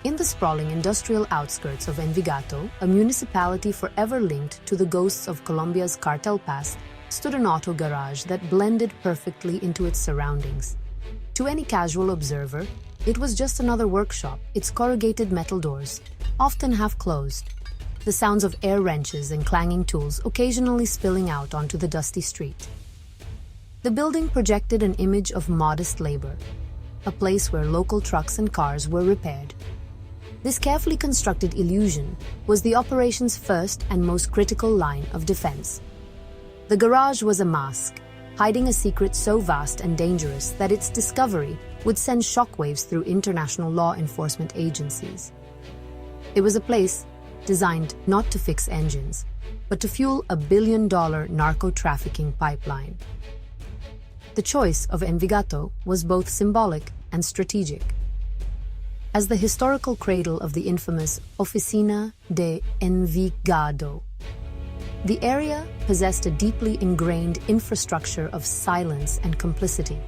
In the sprawling industrial outskirts of Envigado, a municipality forever linked to the ghosts of Colombia's cartel past, stood an auto garage that blended perfectly into its surroundings. To any casual observer, it was just another workshop, its corrugated metal doors, often half closed, the sounds of air wrenches and clanging tools occasionally spilling out onto the dusty street. The building projected an image of modest labor, a place where local trucks and cars were repaired. This carefully constructed illusion was the operation's first and most critical line of defense. The garage was a mask, hiding a secret so vast and dangerous that its discovery would send shockwaves through international law enforcement agencies. It was a place designed not to fix engines, but to fuel a billion-dollar narco-trafficking pipeline. The choice of Envigado was both symbolic and strategic. As the historical cradle of the infamous Oficina de Envigado, the area possessed a deeply ingrained infrastructure of silence and complicity,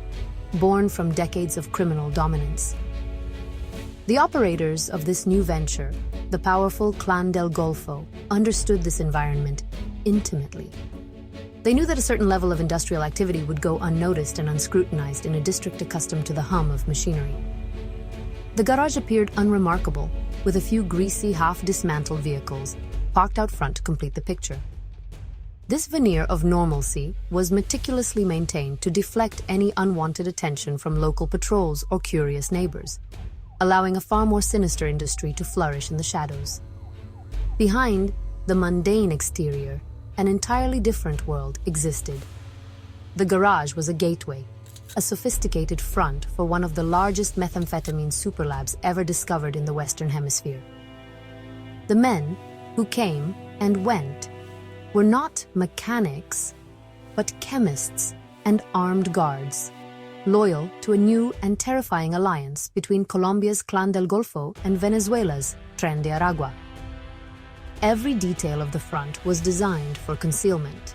born from decades of criminal dominance. The operators of this new venture, the powerful Clan del Golfo, understood this environment intimately. They knew that a certain level of industrial activity would go unnoticed and unscrutinized in a district accustomed to the hum of machinery. The garage appeared unremarkable, with a few greasy, half-dismantled vehicles parked out front to complete the picture. This veneer of normalcy was meticulously maintained to deflect any unwanted attention from local patrols or curious neighbors, allowing a far more sinister industry to flourish in the shadows. Behind the mundane exterior, an entirely different world existed. The garage was a gateway, a sophisticated front for one of the largest methamphetamine superlabs ever discovered in the Western Hemisphere. The men who came and went were not mechanics, but chemists and armed guards, loyal to a new and terrifying alliance between Colombia's Clan del Golfo and Venezuela's Tren de Aragua. Every detail of the front was designed for concealment.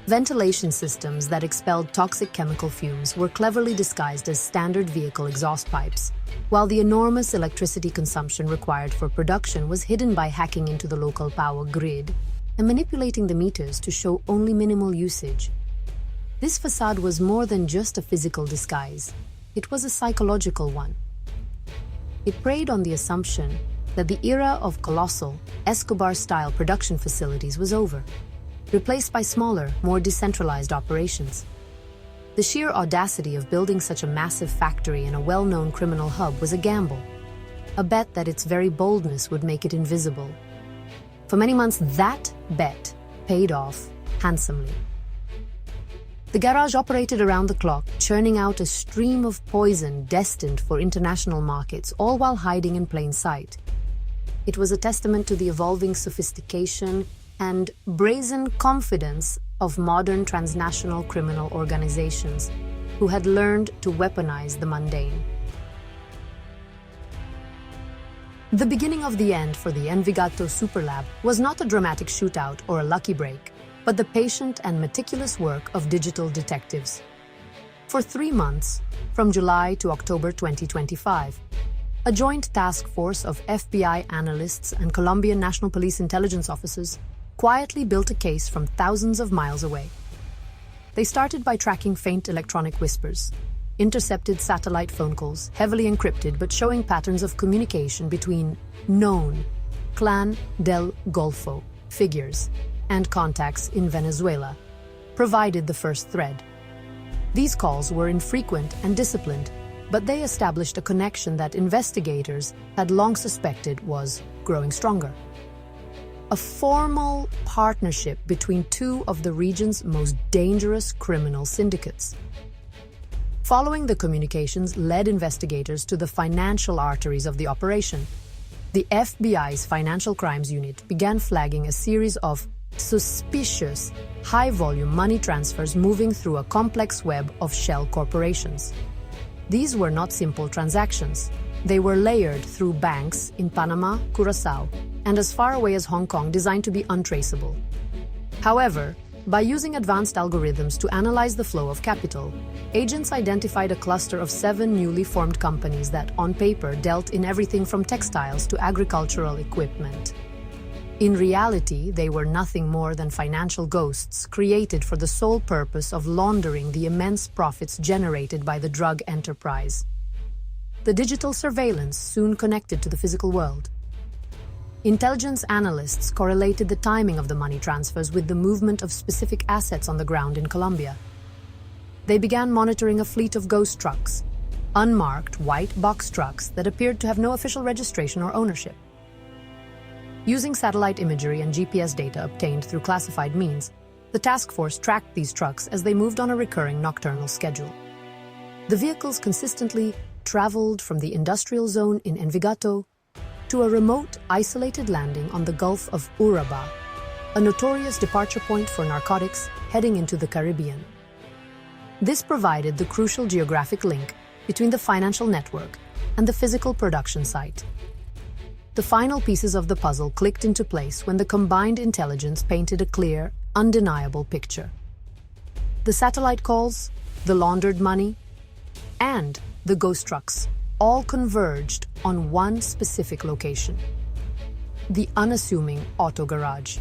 Ventilation systems that expelled toxic chemical fumes were cleverly disguised as standard vehicle exhaust pipes, while the enormous electricity consumption required for production was hidden by hacking into the local power grid and manipulating the meters to show only minimal usage. This facade was more than just a physical disguise. It was a psychological one. It preyed on the assumption that the era of colossal, Escobar-style production facilities was over, replaced by smaller, more decentralized operations. The sheer audacity of building such a massive factory in a well-known criminal hub was a gamble, a bet that its very boldness would make it invisible. For many months, that bet paid off handsomely. The garage operated around the clock, churning out a stream of poison destined for international markets, all while hiding in plain sight. It was a testament to the evolving sophistication and brazen confidence of modern transnational criminal organizations who had learned to weaponize the mundane. The beginning of the end for the Envigado Superlab was not a dramatic shootout or a lucky break, but the patient and meticulous work of digital detectives. For 3 months, from July to October 2025, a joint task force of FBI analysts and Colombian National Police intelligence officers quietly built a case from thousands of miles away. They started by tracking faint electronic whispers, intercepted satellite phone calls, heavily encrypted but showing patterns of communication between known Clan del Golfo figures and contacts in Venezuela, provided the first thread. These calls were infrequent and disciplined, but they established a connection that investigators had long suspected was growing stronger. A formal partnership between two of the region's most dangerous criminal syndicates. Following the communications led investigators to the financial arteries of the operation. The FBI's Financial Crimes Unit began flagging a series of suspicious, high-volume money transfers moving through a complex web of shell corporations. These were not simple transactions. They were layered through banks in Panama, Curaçao, and as far away as Hong Kong, designed to be untraceable. However, By using advanced algorithms to analyze the flow of capital, agents identified a cluster of 7 newly formed companies that, on paper, dealt in everything from textiles to agricultural equipment. In reality, they were nothing more than financial ghosts created for the sole purpose of laundering the immense profits generated by the drug enterprise. The digital surveillance soon connected to the physical world. Intelligence analysts correlated the timing of the money transfers with the movement of specific assets on the ground in Colombia. They began monitoring a fleet of ghost trucks, unmarked white box trucks that appeared to have no official registration or ownership. Using satellite imagery and GPS data obtained through classified means, the task force tracked these trucks as they moved on a recurring nocturnal schedule. The vehicles consistently traveled from the industrial zone in Envigado to a remote, isolated landing on the Gulf of Urabá, a notorious departure point for narcotics heading into the Caribbean. This provided the crucial geographic link between the financial network and the physical production site. The final pieces of the puzzle clicked into place when the combined intelligence painted a clear, undeniable picture. The satellite calls, the laundered money, and the ghost trucks all converged on one specific location: the unassuming auto garage.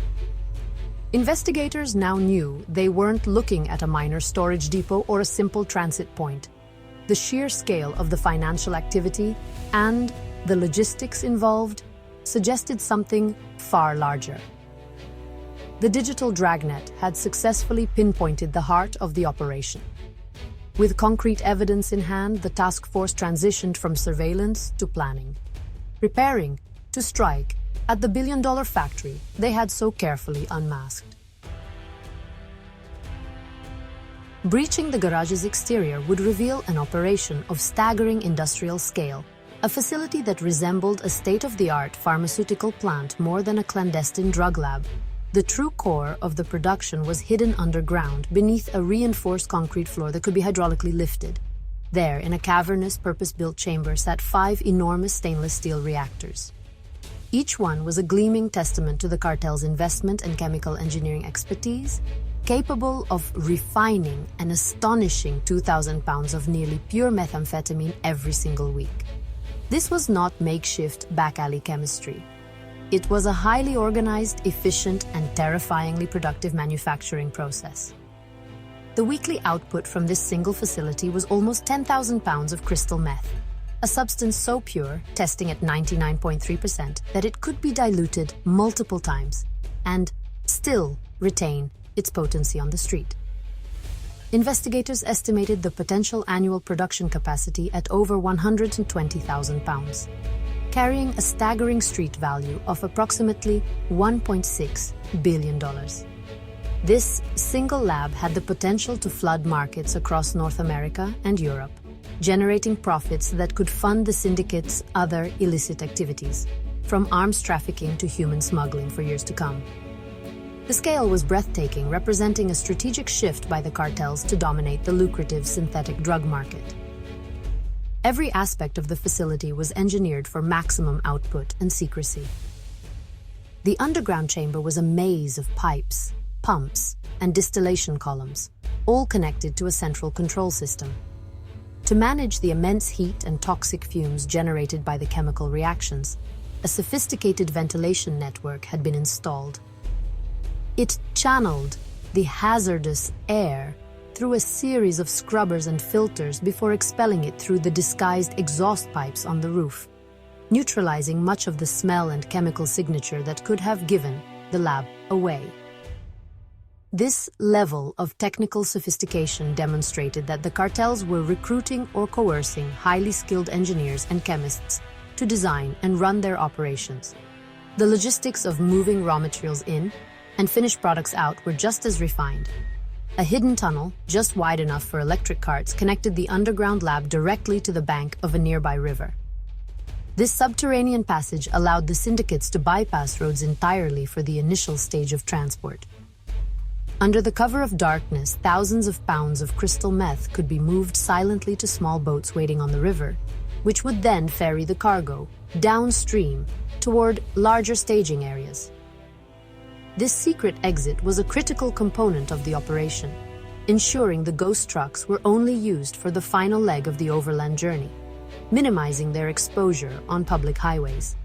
Investigators now knew they weren't looking at a minor storage depot or a simple transit point. The sheer scale of the financial activity and the logistics involved suggested something far larger. The digital dragnet had successfully pinpointed the heart of the operation. With concrete evidence in hand, the task force transitioned from surveillance to planning, preparing to strike at the billion-dollar factory they had so carefully unmasked. Breaching the garage's exterior would reveal an operation of staggering industrial scale, a facility that resembled a state-of-the-art pharmaceutical plant more than a clandestine drug lab. The true core of the production was hidden underground beneath a reinforced concrete floor that could be hydraulically lifted. There, in a cavernous, purpose-built chamber, sat 5 enormous stainless steel reactors. Each one was a gleaming testament to the cartel's investment and chemical engineering expertise, capable of refining an astonishing 2,000 pounds of nearly pure methamphetamine every single week. This was not makeshift back-alley chemistry. It was a highly organized, efficient, and terrifyingly productive manufacturing process. The weekly output from this single facility was almost 10,000 pounds of crystal meth, a substance so pure, testing at 99.3%, that it could be diluted multiple times and still retain its potency on the street. Investigators estimated the potential annual production capacity at over 120,000 pounds, carrying a staggering street value of approximately $1.6 billion. This single lab had the potential to flood markets across North America and Europe, generating profits that could fund the syndicate's other illicit activities, from arms trafficking to human smuggling for years to come. The scale was breathtaking, representing a strategic shift by the cartels to dominate the lucrative synthetic drug market. Every aspect of the facility was engineered for maximum output and secrecy. The underground chamber was a maze of pipes, pumps, and distillation columns, all connected to a central control system. To manage the immense heat and toxic fumes generated by the chemical reactions, a sophisticated ventilation network had been installed. It channeled the hazardous air through a series of scrubbers and filters before expelling it through the disguised exhaust pipes on the roof, neutralizing much of the smell and chemical signature that could have given the lab away. This level of technical sophistication demonstrated that the cartels were recruiting or coercing highly skilled engineers and chemists to design and run their operations. The logistics of moving raw materials in and finished products out were just as refined. A hidden tunnel, just wide enough for electric carts, connected the underground lab directly to the bank of a nearby river. This subterranean passage allowed the syndicates to bypass roads entirely for the initial stage of transport. Under the cover of darkness, thousands of pounds of crystal meth could be moved silently to small boats waiting on the river, which would then ferry the cargo downstream toward larger staging areas. This secret exit was a critical component of the operation, ensuring the ghost trucks were only used for the final leg of the overland journey, minimizing their exposure on public highways.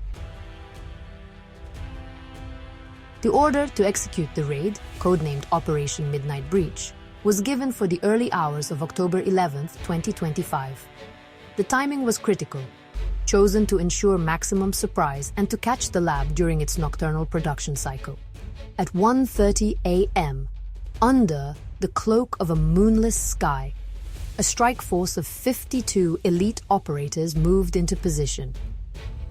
The order to execute the raid, codenamed Operation Midnight Breach, was given for the early hours of October 11, 2025. The timing was critical, chosen to ensure maximum surprise and to catch the lab during its nocturnal production cycle. At 1:30 a.m., under the cloak of a moonless sky, a strike force of 52 elite operators moved into position.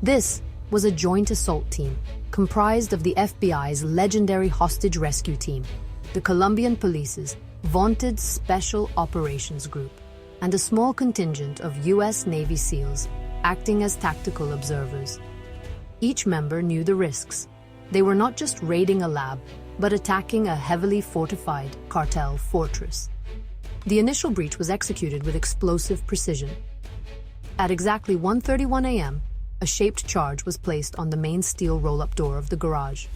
This was a joint assault team comprised of the FBI's legendary hostage rescue team, the Colombian Police's vaunted Special Operations Group, and a small contingent of U.S. Navy SEALs acting as tactical observers. Each member knew the risks. They were not just raiding a lab, but attacking a heavily fortified cartel fortress. The initial breach was executed with explosive precision. At exactly 1:31 a.m., a shaped charge was placed on the main steel roll-up door of the garage.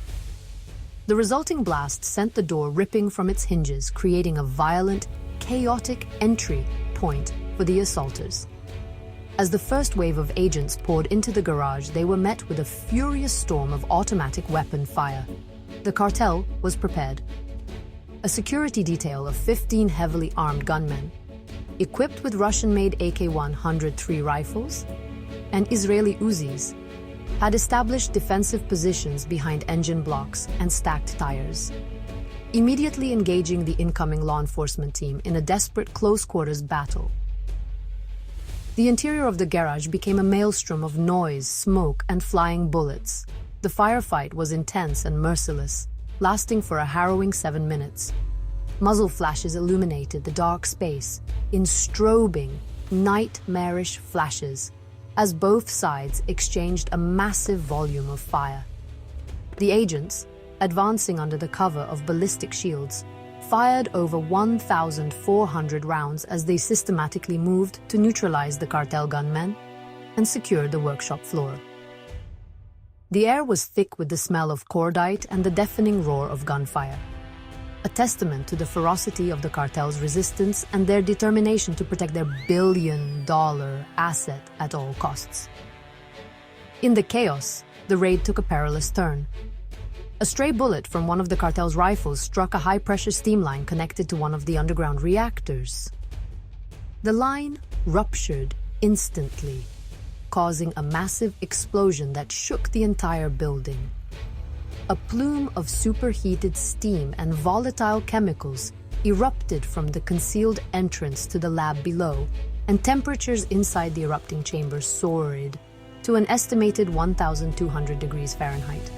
The resulting blast sent the door ripping from its hinges, creating a violent, chaotic entry point for the assaulters. As the first wave of agents poured into the garage, they were met with a furious storm of automatic weapon fire. The cartel was prepared. A security detail of 15 heavily armed gunmen, equipped with Russian-made AK-103 rifles and Israeli Uzis, had established defensive positions behind engine blocks and stacked tires, immediately engaging the incoming law enforcement team in a desperate close-quarters battle. The interior of the garage became a maelstrom of noise, smoke, and flying bullets. The firefight was intense and merciless, lasting for a harrowing 7 minutes. Muzzle flashes illuminated the dark space in strobing, nightmarish flashes as both sides exchanged a massive volume of fire. The agents, advancing under the cover of ballistic shields, fired over 1,400 rounds as they systematically moved to neutralize the cartel gunmen and secure the workshop floor. The air was thick with the smell of cordite and the deafening roar of gunfire, a testament to the ferocity of the cartel's resistance and their determination to protect their billion-dollar asset at all costs. In the chaos, the raid took a perilous turn. A stray bullet from one of the cartel's rifles struck a high-pressure steam line connected to one of the underground reactors. The line ruptured instantly, causing a massive explosion that shook the entire building. A plume of superheated steam and volatile chemicals erupted from the concealed entrance to the lab below, and temperatures inside the erupting chamber soared to an estimated 1,200 degrees Fahrenheit.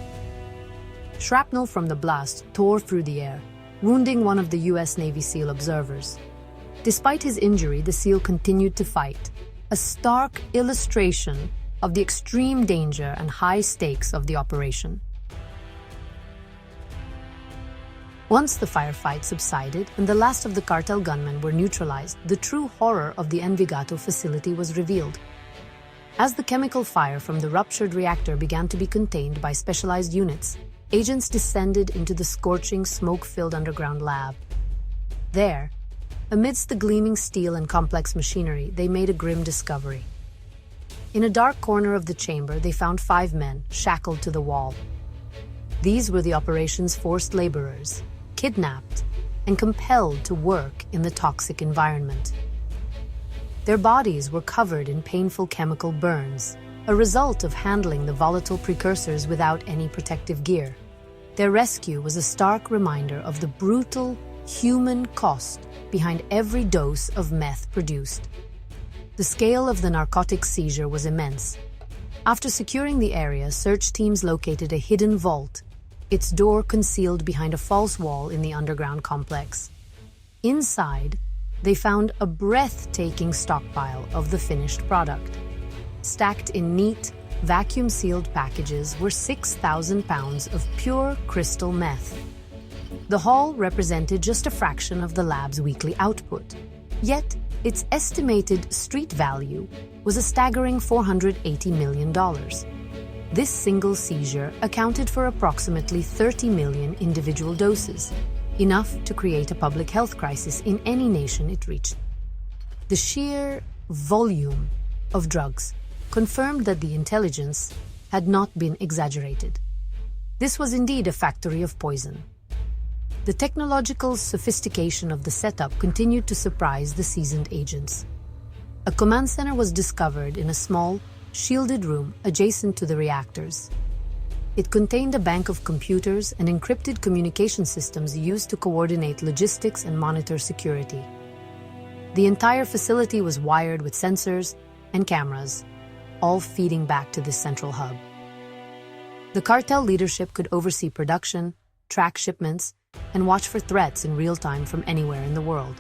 Shrapnel from the blast tore through the air, wounding one of the U.S. Navy SEAL observers. Despite his injury, the SEAL continued to fight, a stark illustration of the extreme danger and high stakes of the operation. Once the firefight subsided and the last of the cartel gunmen were neutralized, the true horror of the Envigado facility was revealed. As the chemical fire from the ruptured reactor began to be contained by specialized units, agents descended into the scorching, smoke-filled underground lab. There, amidst the gleaming steel and complex machinery, they made a grim discovery. In a dark corner of the chamber, they found 5 men shackled to the wall. These were the operation's forced laborers, kidnapped and compelled to work in the toxic environment. Their bodies were covered in painful chemical burns, a result of handling the volatile precursors without any protective gear. Their rescue was a stark reminder of the brutal human cost behind every dose of meth produced. The scale of the narcotic seizure was immense. After securing the area, search teams located a hidden vault, its door concealed behind a false wall in the underground complex. Inside, they found a breathtaking stockpile of the finished product. Stacked in neat, vacuum-sealed packages were 6,000 pounds of pure crystal meth. The haul represented just a fraction of the lab's weekly output, yet its estimated street value was a staggering $480 million. This single seizure accounted for approximately 30 million individual doses, enough to create a public health crisis in any nation it reached. The sheer volume of drugs confirmed that the intelligence had not been exaggerated. This was indeed a factory of poison. The technological sophistication of the setup continued to surprise the seasoned agents. A command center was discovered in a small, shielded room adjacent to the reactors. It contained a bank of computers and encrypted communication systems used to coordinate logistics and monitor security. The entire facility was wired with sensors and cameras, all feeding back to this central hub. The cartel leadership could oversee production, track shipments, and watch for threats in real time from anywhere in the world.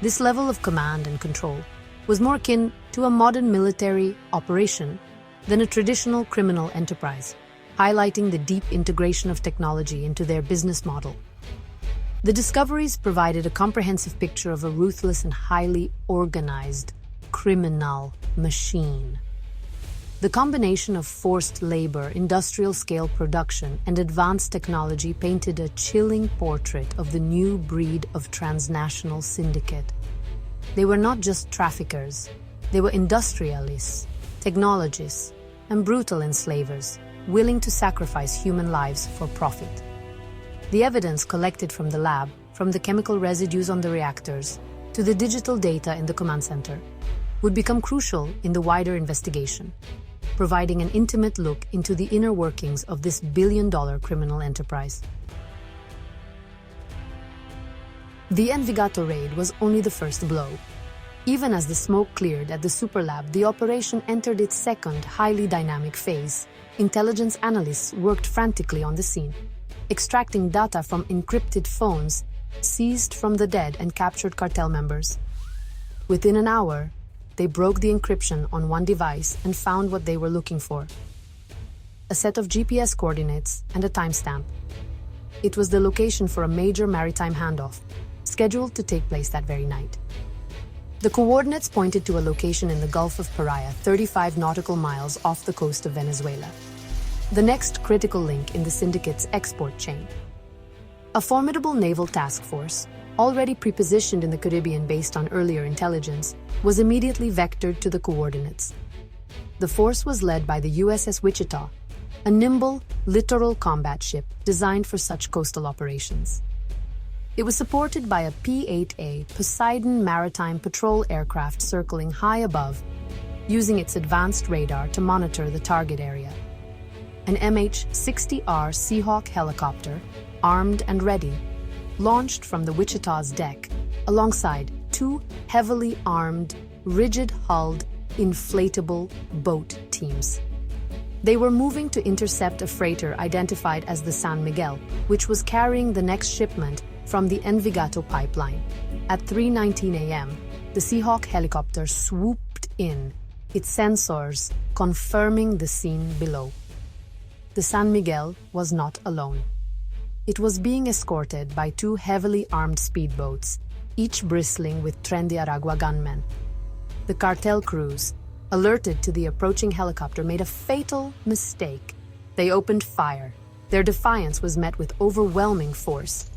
This level of command and control was more akin to a modern military operation than a traditional criminal enterprise, highlighting the deep integration of technology into their business model. The discoveries provided a comprehensive picture of a ruthless and highly organized criminal machine. The combination of forced labor, industrial-scale production, and advanced technology painted a chilling portrait of the new breed of transnational syndicate. They were not just traffickers, they were industrialists, technologists, and brutal enslavers, willing to sacrifice human lives for profit. The evidence collected from the lab, from the chemical residues on the reactors, to the digital data in the command center, would become crucial in the wider investigation, providing an intimate look into the inner workings of this billion-dollar criminal enterprise. The Envigado raid was only the first blow. Even as the smoke cleared at the superlab, the operation entered its second, highly dynamic phase. Intelligence analysts worked frantically on the scene, extracting data from encrypted phones, seized from the dead and captured cartel members. Within an hour, they broke the encryption on one device and found what they were looking for: a set of GPS coordinates and a timestamp. It was the location for a major maritime handoff, scheduled to take place that very night. The coordinates pointed to a location in the Gulf of Paria, 35 nautical miles off the coast of Venezuela, the next critical link in the syndicate's export chain. A formidable naval task force, already prepositioned in the Caribbean based on earlier intelligence, was immediately vectored to the coordinates. The force was led by the USS Wichita, a nimble, littoral combat ship designed for such coastal operations. It was supported by a P-8A Poseidon maritime patrol aircraft circling high above, using its advanced radar to monitor the target area. An MH-60R Seahawk helicopter, armed and ready, launched from the Wichita's deck, alongside two heavily armed, rigid-hulled, inflatable boat teams. They were moving to intercept a freighter identified as the San Miguel, which was carrying the next shipment from the Envigado pipeline. At 3:19 a.m., the Seahawk helicopter swooped in, its sensors confirming the scene below. The San Miguel was not alone. It was being escorted by two heavily armed speedboats, each bristling with Tren de Aragua gunmen. The cartel crews, alerted to the approaching helicopter, made a fatal mistake. They opened fire. Their defiance was met with overwhelming force.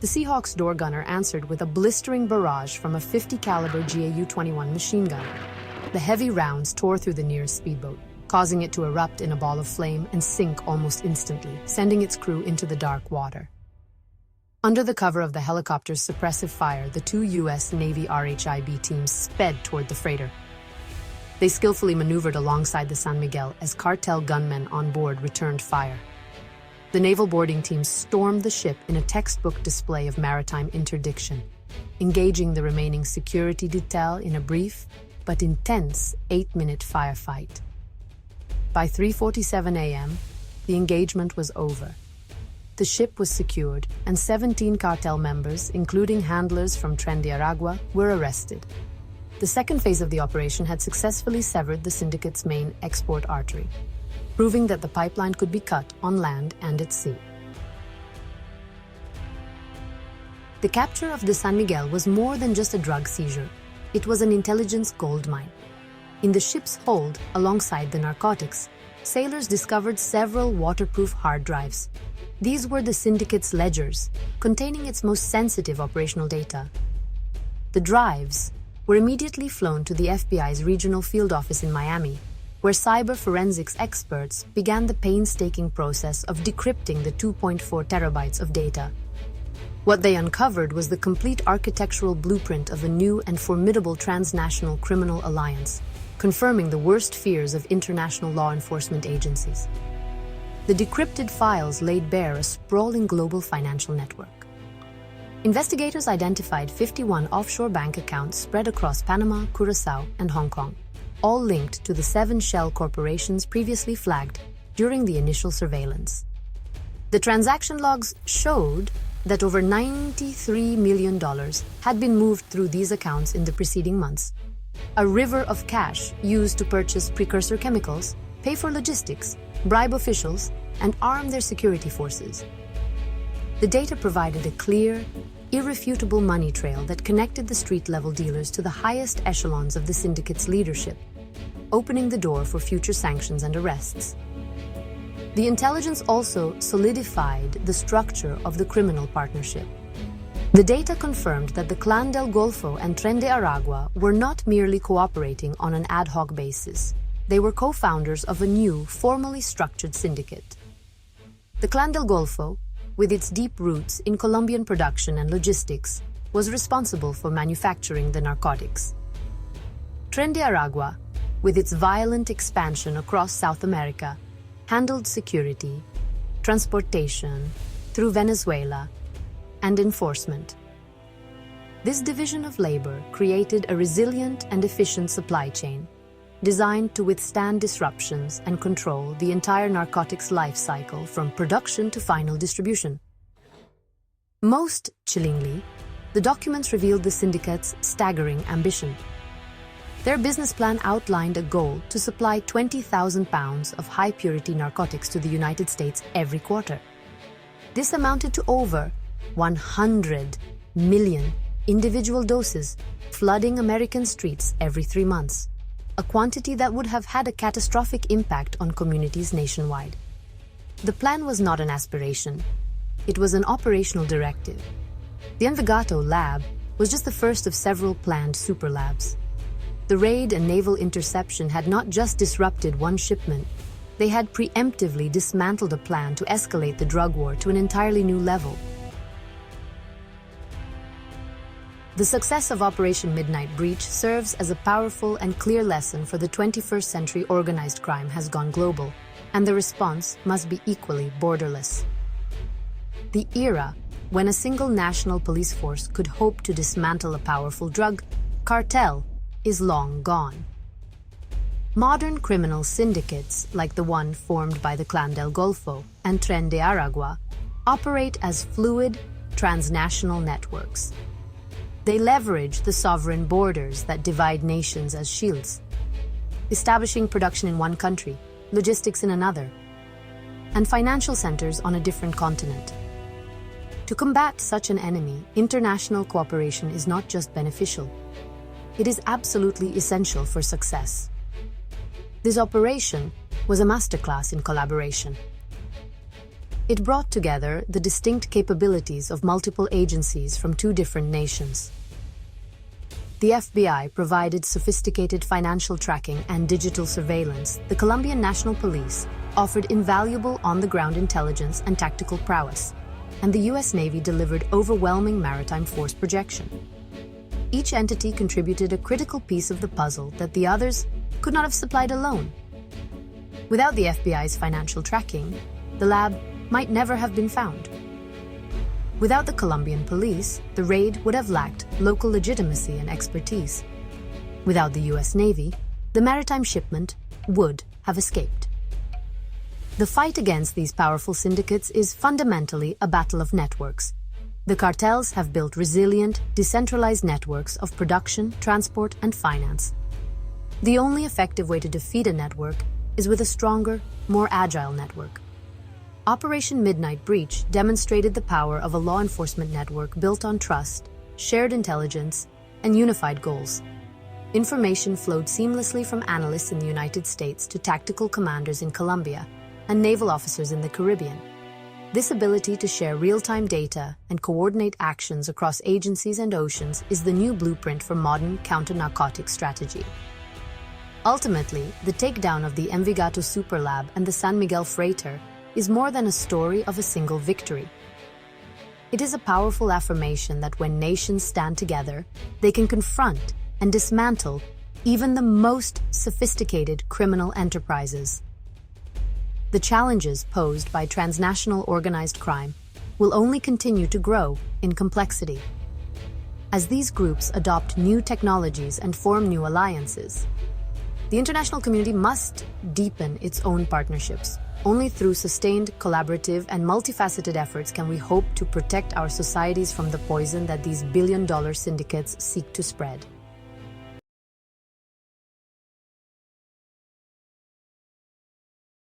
The Seahawk's door gunner answered with a blistering barrage from a .50 caliber GAU-21 machine gun. The heavy rounds tore through the nearest speedboat, causing it to erupt in a ball of flame and sink almost instantly, sending its crew into the dark water. Under the cover of the helicopter's suppressive fire, the two U.S. Navy RHIB teams sped toward the freighter. They skillfully maneuvered alongside the San Miguel as cartel gunmen on board returned fire. The naval boarding team stormed the ship in a textbook display of maritime interdiction, engaging the remaining security detail in a brief but intense 8-minute firefight. By 3:47 a.m., the engagement was over. The ship was secured, and 17 cartel members, including handlers from Tren de Aragua, were arrested. The second phase of the operation had successfully severed the syndicate's main export artery, proving that the pipeline could be cut on land and at sea. The capture of the San Miguel was more than just a drug seizure. It was an intelligence goldmine. In the ship's hold, alongside the narcotics, sailors discovered several waterproof hard drives. These were the syndicate's ledgers, containing its most sensitive operational data. The drives were immediately flown to the FBI's regional field office in Miami, where cyber forensics experts began the painstaking process of decrypting the 2.4 terabytes of data. What they uncovered was the complete architectural blueprint of a new and formidable transnational criminal alliance, confirming the worst fears of international law enforcement agencies. The decrypted files laid bare a sprawling global financial network. Investigators identified 51 offshore bank accounts spread across Panama, Curaçao, and Hong Kong, all linked to the 7 shell corporations previously flagged during the initial surveillance. The transaction logs showed that over $93 million had been moved through these accounts in the preceding months. A river of cash used to purchase precursor chemicals, pay for logistics, bribe officials, and arm their security forces. The data provided a clear, irrefutable money trail that connected the street-level dealers to the highest echelons of the syndicate's leadership, opening the door for future sanctions and arrests. The intelligence also solidified the structure of the criminal partnership. The data confirmed that the Clan del Golfo and Tren de Aragua were not merely cooperating on an ad hoc basis. They were co-founders of a new, formally structured syndicate. The Clan del Golfo, with its deep roots in Colombian production and logistics, was responsible for manufacturing the narcotics. Tren de Aragua, with its violent expansion across South America, handled security, transportation through Venezuela, and enforcement. This division of labor created a resilient and efficient supply chain, designed to withstand disruptions and control the entire narcotics life cycle from production to final distribution. Most chillingly, the documents revealed the syndicate's staggering ambition. Their business plan outlined a goal to supply 20,000 pounds of high-purity narcotics to the United States every quarter. This amounted to over 100 million individual doses, flooding American streets every 3 months, a quantity that would have had a catastrophic impact on communities nationwide. The plan was not an aspiration. It was an operational directive. The Envigado lab was just the first of several planned super labs. The raid and naval interception had not just disrupted one shipment, they had preemptively dismantled a plan to escalate the drug war to an entirely new level. The success of Operation Midnight Breach serves as a powerful and clear lesson for the 21st century organized crime has gone global, and the response must be equally borderless. The era when a single national police force could hope to dismantle a powerful drug cartel is long gone. Modern criminal syndicates, like the one formed by the Clan del Golfo and Tren de Aragua, operate as fluid, transnational networks. They leverage the sovereign borders that divide nations as shields, establishing production in one country, logistics in another, and financial centers on a different continent. To combat such an enemy, international cooperation is not just beneficial. It is absolutely essential for success. This operation was a masterclass in collaboration. It brought together the distinct capabilities of multiple agencies from 2 different nations. The FBI provided sophisticated financial tracking and digital surveillance. The Colombian National Police offered invaluable on-the-ground intelligence and tactical prowess, and the U.S. Navy delivered overwhelming maritime force projection. Each entity contributed a critical piece of the puzzle that the others could not have supplied alone. Without the FBI's financial tracking, the lab might never have been found. Without the Colombian police, the raid would have lacked local legitimacy and expertise. Without the U.S. Navy, the maritime shipment would have escaped. The fight against these powerful syndicates is fundamentally a battle of networks. The cartels have built resilient, decentralized networks of production, transport, and finance. The only effective way to defeat a network is with a stronger, more agile network. Operation Midnight Breach demonstrated the power of a law enforcement network built on trust, shared intelligence, and unified goals. Information flowed seamlessly from analysts in the United States to tactical commanders in Colombia and naval officers in the Caribbean. This ability to share real-time data and coordinate actions across agencies and oceans is the new blueprint for modern counter-narcotics strategy. Ultimately, the takedown of the Envigado Superlab and the San Miguel freighter is more than a story of a single victory. It is a powerful affirmation that when nations stand together, they can confront and dismantle even the most sophisticated criminal enterprises. The challenges posed by transnational organized crime will only continue to grow in complexity. As these groups adopt new technologies and form new alliances, the international community must deepen its own partnerships. Only through sustained, collaborative, and multifaceted efforts can we hope to protect our societies from the poison that these billion-dollar syndicates seek to spread.